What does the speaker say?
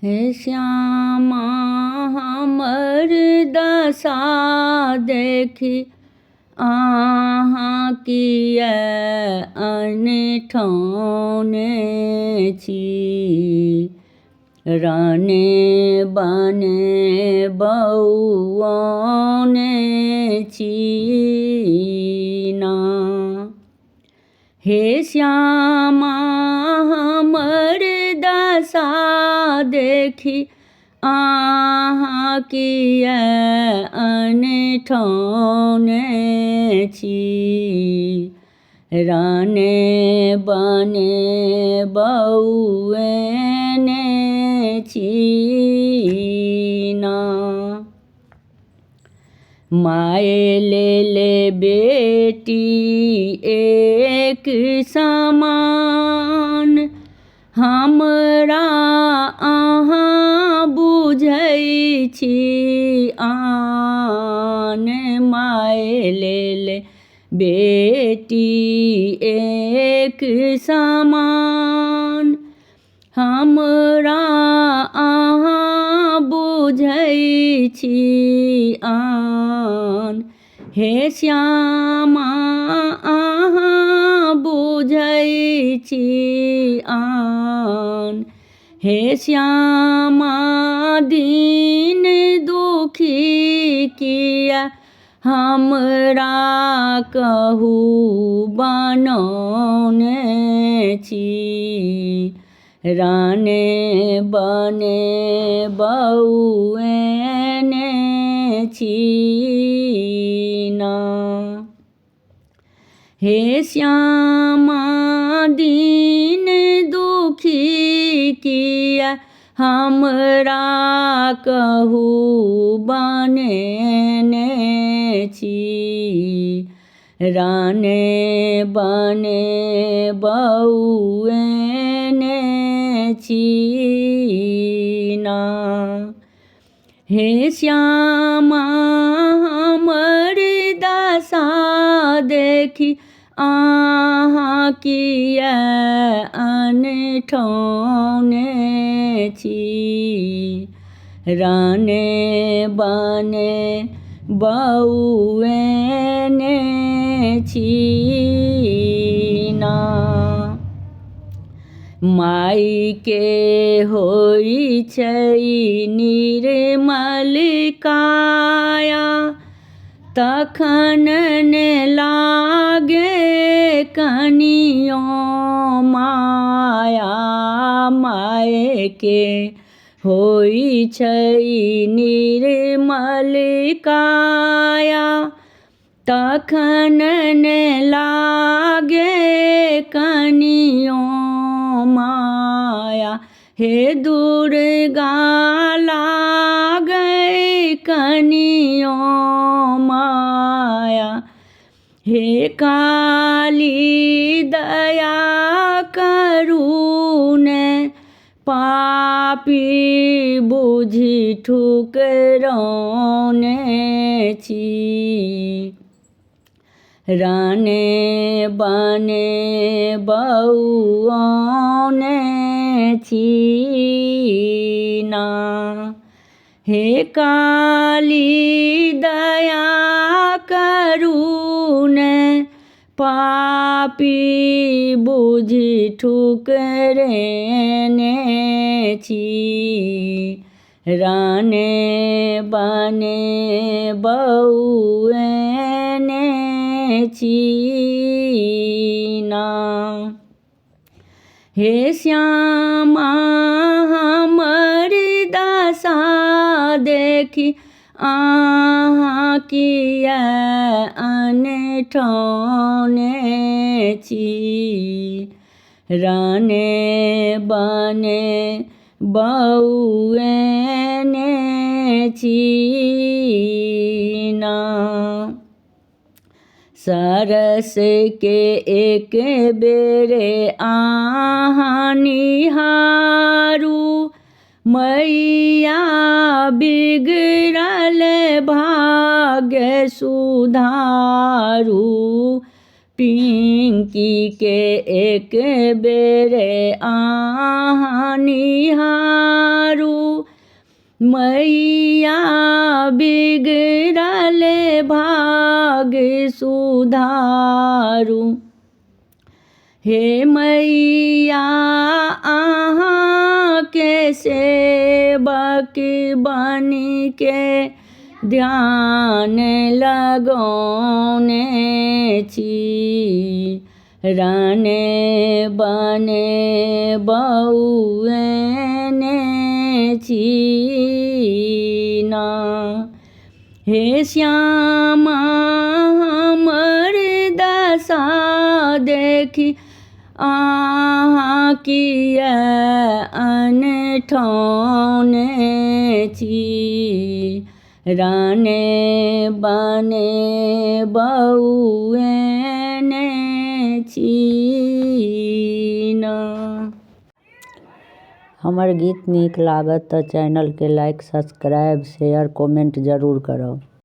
हे श्यामा हमर दशा देखी अहाँ किया अनठौने छी। रने बने बौआने छी ना। हे श्यामा हमर दशा देखी अहाँ किया अनठौने छी। रने बने बौआने छी ना। माए ले बेटी एक समान हमरा अहाँ बुझै छी आन। माए ले बेटी एक समान हमरा अहाँ बुझै छी आन। हे श्यामा अहाँ बुझै छी आन। हे श्यामा दीन दुखी किया हमरा कहू बनौने छी। राने बने बौआने छी ना। हे श्यामा दीन दुखी किया हमरा कहू बनेने छी। राने बने बौआने छी ना। हे श्यामा हमर दशा देखी अहाँ किया अनठौने छी। राने बने बौआने छी ना। माई के होई छै निर्मल काया तखन ने लागे कनियो माया। माय के होई छै निर्मल काया तखन ने लागे कनियो माया। हे दुर्गा लागे कनियो माया। हे काली दया करू ने पापी बुझि ठुकरौने छी। राने बने बौआने छी ना। हे काली दया करू ने पापी बुझि ठुकरने छी। राने बने बौआने छी ना। हे श्यामा हमर दशा देखी अहाँ किया अनठौने छी। राने बने बौआने छी ना। सरस के एक बेरे अहाँ निहारू मैया बिगड़ल भाग्य सुधारू। पिंकी के एक बेरे अहाँ निहारू मैया बिगड़ल भाग सुधारू। हे मैया अहाँ के सेवक बनि के ध्यान लगौने छी। रने बने बउएने छी ना। हे श्यामा हमर दशा देखी अहाँ किया अनठौने छी। रने बने बउएने छी ना। हमर गीत नीक लागत तऽ चैनल के लाइक, सब्सक्राइब, शेयर, कमेंट जरूर करब।